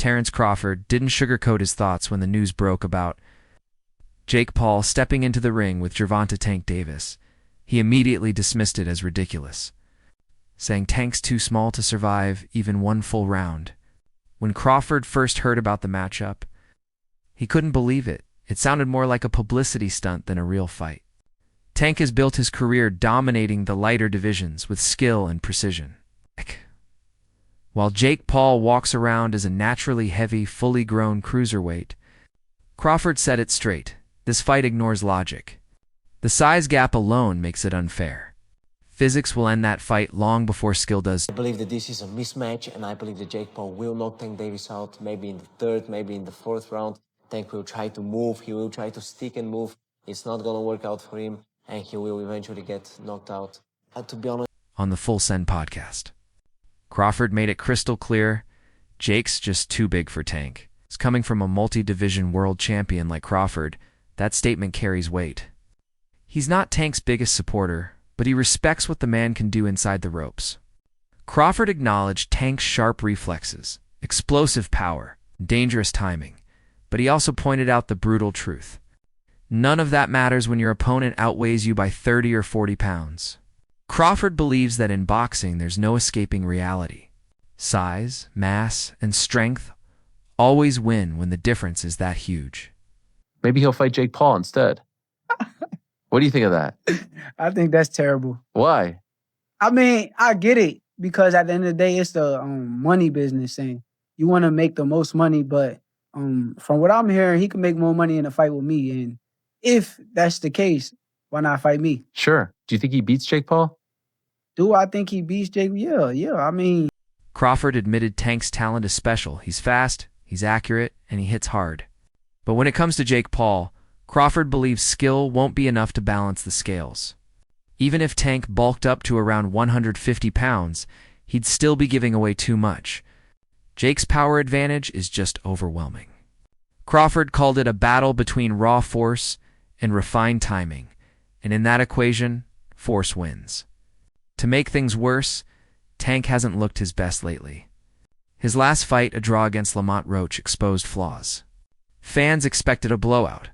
Terence Crawford, didn't sugarcoat his thoughts when the news broke about Jake Paul stepping into the ring with Gervonta Tank Davis. He immediately dismissed it as ridiculous, saying Tank's too small to survive even one full round. When Crawford first heard about the matchup, he couldn't believe it. It sounded more like a publicity stunt than a real fight. Tank has built his career dominating the lighter divisions with skill and precision. While Jake Paul walks around as a naturally heavy, fully grown cruiserweight, Crawford said it straight. This fight ignores logic. The size gap alone makes it unfair. Physics will end that fight long before skill does. I believe that this is a mismatch, and I believe that Jake Paul will knock Tank Davis out, maybe in the third, maybe in the fourth round. Tank will try to move, he will try to stick and move. It's not going to work out for him, and he will eventually get knocked out. To be honest, on the Full Send podcast, Crawford made it crystal clear, Jake's just too big for Tank. It's coming from a multi-division world champion like Crawford. That statement carries weight. He's not Tank's biggest supporter, but he respects what the man can do inside the ropes. Crawford acknowledged Tank's sharp reflexes, explosive power, dangerous timing, but he also pointed out the brutal truth. None of that matters when your opponent outweighs you by 30 or 40 pounds. Crawford believes that in boxing there's no escaping reality. Size, mass, and strength always win when the difference is that huge. Maybe he'll fight Jake Paul instead. What do you think of that? I think that's terrible. Why? I mean, I get it because at the end of the day, it's the money business, and you want to make the most money. But from what I'm hearing, he can make more money in a fight with me. And if that's the case, why not fight me? Sure. Do you think he beats Jake Paul? Do I think he beats Jake? Yeah. I mean, Crawford admitted Tank's talent is special. He's fast, he's accurate, and he hits hard. But when it comes to Jake Paul, Crawford believes skill won't be enough to balance the scales. Even if Tank bulked up to around 150 pounds, he'd still be giving away too much. Jake's power advantage is just overwhelming. Crawford called it a battle between raw force and refined timing, and in that equation, force wins. To make things worse, Tank hasn't looked his best lately. His last fight, a draw against Lamont Roach, exposed flaws. Fans expected a blowout,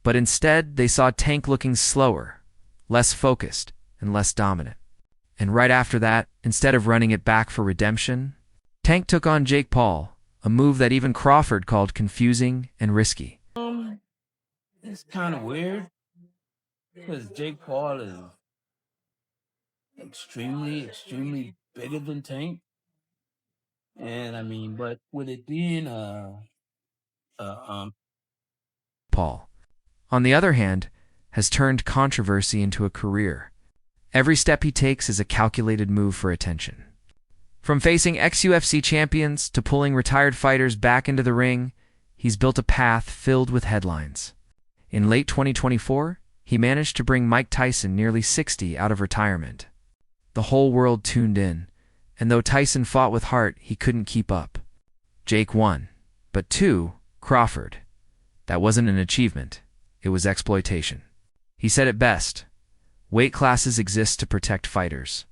but instead they saw Tank looking slower, less focused, and less dominant. And right after that, instead of running it back for redemption, Tank took on Jake Paul, a move that even Crawford called confusing and risky. It's kind of weird because Jake Paul is extremely bigger than Tank. And I mean, but with it being Paul, on the other hand, has turned controversy into a career. Every step he takes is a calculated move for attention. From facing ex-UFC champions to pulling retired fighters back into the ring, he's built a path filled with headlines. In late 2024, he managed to bring Mike Tyson, nearly 60, out of retirement. The whole world tuned in, and though Tyson fought with heart, he couldn't keep up. Jake won, but Crawford. That wasn't an achievement, it was exploitation. He said it best, weight classes exist to protect fighters.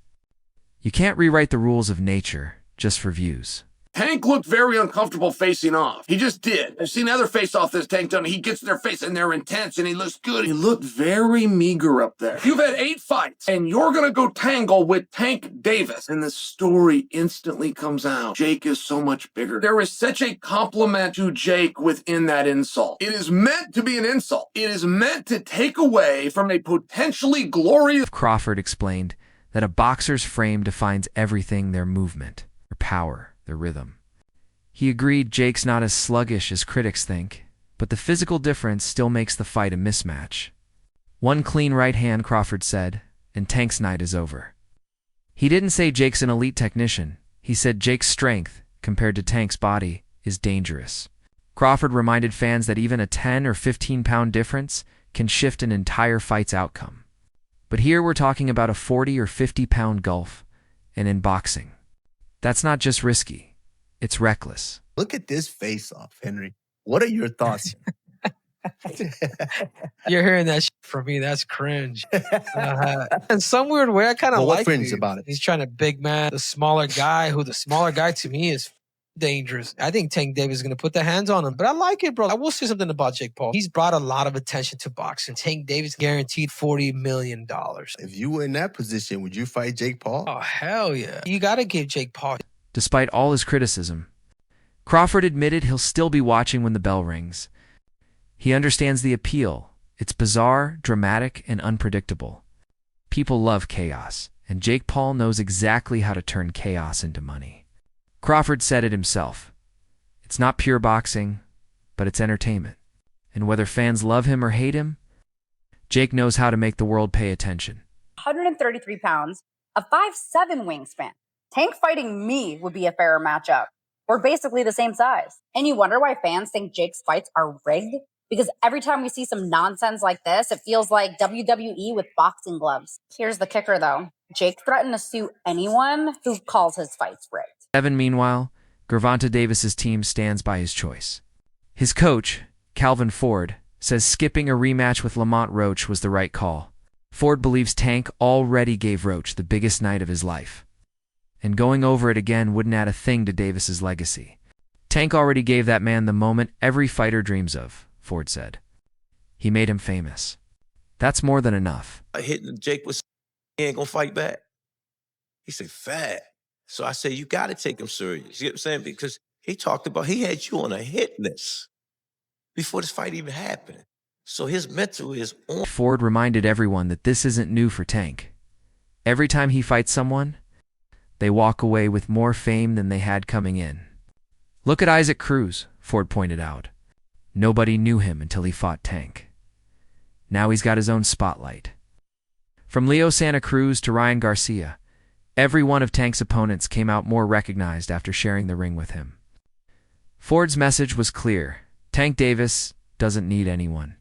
You can't rewrite the rules of nature just for views. Tank looked very uncomfortable facing off. He just did. I've seen other face-off this Tank done. He gets in their face and they're intense and he looks good. He looked very meager up there. You've had 8 fights and you're going to go tangle with Tank Davis. And the story instantly comes out. Jake is so much bigger. There is such a compliment to Jake within that insult. It is meant to be an insult. It is meant to take away from a potentially glorious... Crawford explained that a boxer's frame defines everything: their movement, their power, their rhythm. He agreed Jake's not as sluggish as critics think, but the physical difference still makes the fight a mismatch. One clean right hand, Crawford said, and Tank's night is over. He didn't say Jake's an elite technician. He said Jake's strength, compared to Tank's body, is dangerous. Crawford reminded fans that even a 10 or 15-pound difference can shift an entire fight's outcome. But here we're talking about a 40 or 50-pound gulf, and in boxing, that's not just risky, it's reckless. Look at this face-off, Henry. What are your thoughts? You're hearing that from me. That's cringe. In some weird way, I kind of like cringe it. About it? He's trying to big man the smaller guy, who the smaller guy to me is dangerous. I think Tank Davis is going to put the hands on him, but I like it, bro. I will say something about Jake Paul. He's brought a lot of attention to boxing. Tank Davis guaranteed $40 million. If you were in that position, would you fight Jake Paul? Oh, hell yeah. You got to give Jake Paul. Despite all his criticism, Crawford admitted he'll still be watching when the bell rings. He understands the appeal. It's bizarre, dramatic, and unpredictable. People love chaos, and Jake Paul knows exactly how to turn chaos into money. Crawford said it himself. It's not pure boxing, but it's entertainment. And whether fans love him or hate him, Jake knows how to make the world pay attention. 133 pounds, a 5'7" wingspan. Tank fighting me would be a fairer matchup. We're basically the same size. And you wonder why fans think Jake's fights are rigged? Because every time we see some nonsense like this, it feels like WWE with boxing gloves. Here's the kicker, though. Jake threatened to sue anyone who calls his fights rigged. Meanwhile, Gervonta Davis's team stands by his choice. His coach, Calvin Ford, says skipping a rematch with Lamont Roach was the right call. Ford believes Tank already gave Roach the biggest night of his life. And going over it again wouldn't add a thing to Davis's legacy. Tank already gave that man the moment every fighter dreams of, Ford said. He made him famous. That's more than enough. I hit Jake was he ain't gonna fight back. He said, fat. So I said, you got to take him serious. You know what I'm saying? Because he talked about, he had you on a hit list before this fight even happened. So his mental is on. Ford reminded everyone that this isn't new for Tank. Every time he fights someone, they walk away with more fame than they had coming in. Look at Isaac Cruz, Ford pointed out. Nobody knew him until he fought Tank. Now he's got his own spotlight. From Leo Santa Cruz to Ryan Garcia, every one of Tank's opponents came out more recognized after sharing the ring with him. Ford's message was clear. Tank Davis doesn't need anyone.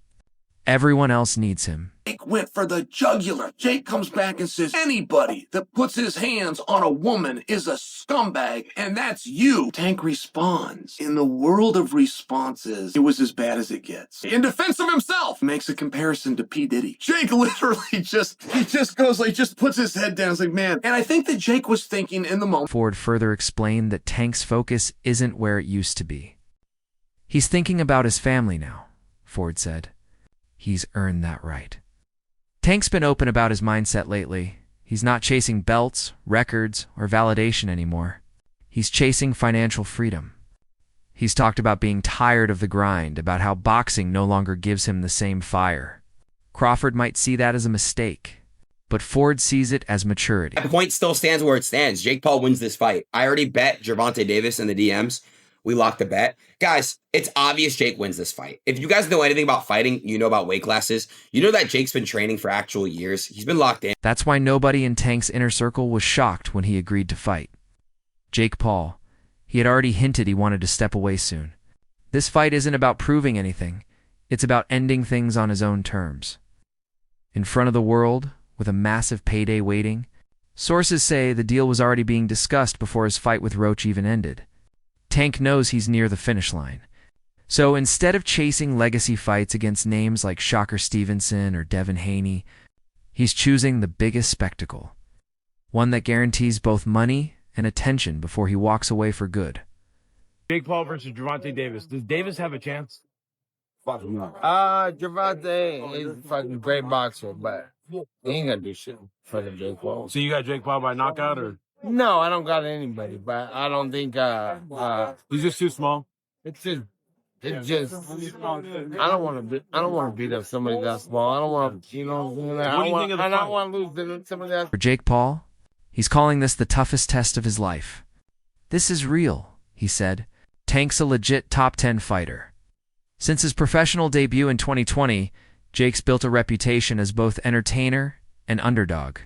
Everyone else needs him. Jake went for the jugular. Jake comes back and says, anybody that puts his hands on a woman is a scumbag, and that's you. Tank responds. In the world of responses, it was as bad as it gets. In defense of himself, makes a comparison to P. Diddy. Jake literally just puts his head down. It's like, man. And I think that Jake was thinking in the moment. Ford further explained that Tank's focus isn't where it used to be. He's thinking about his family now, Ford said. He's earned that right. Tank's been open about his mindset lately. He's not chasing belts, records, or validation anymore. He's chasing financial freedom. He's talked about being tired of the grind, about how boxing no longer gives him the same fire. Crawford might see that as a mistake, but Ford sees it as maturity. My point still stands where it stands. Jake Paul wins this fight. I already bet Gervonta Davis in the DMs. We locked a bet. Guys, it's obvious Jake wins this fight. If you guys know anything about fighting, you know about weight classes. You know that Jake's been training for actual years. He's been locked in. That's why nobody in Tank's inner circle was shocked when he agreed to fight. Jake Paul. He had already hinted he wanted to step away soon. This fight isn't about proving anything. It's about ending things on his own terms. In front of the world, with a massive payday waiting, sources say the deal was already being discussed before his fight with Roach even ended. Tank knows he's near the finish line. So instead of chasing legacy fights against names like Shocker Stevenson or Devin Haney, he's choosing the biggest spectacle. One that guarantees both money and attention before he walks away for good. Jake Paul versus Gervonta Davis. Does Davis have a chance? Gervonta is a fucking great boxer, but he ain't gonna do shit for the Jake Paul. So you got Jake Paul by knockout, or? No, I don't got anybody, but I don't think he's just too small. It's just I don't want to beat up somebody that small. I don't want to, I don't want to lose to somebody that. For Jake Paul, he's calling this the toughest test of his life. This is real, he said. Tank's a legit top 10 fighter. Since his professional debut in 2020, Jake's built a reputation as both entertainer and underdog.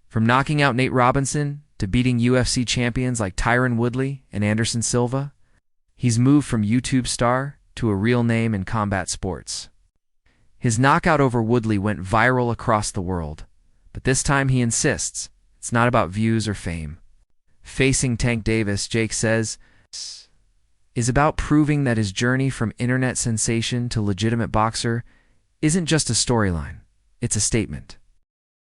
From knocking out Nate Robinson to beating UFC champions like Tyron Woodley and Anderson Silva, he's moved from YouTube star to a real name in combat sports. His knockout over Woodley went viral across the world, but this time he insists it's not about views or fame. Facing Tank Davis, Jake says, is about proving that his journey from internet sensation to legitimate boxer isn't just a storyline, it's a statement.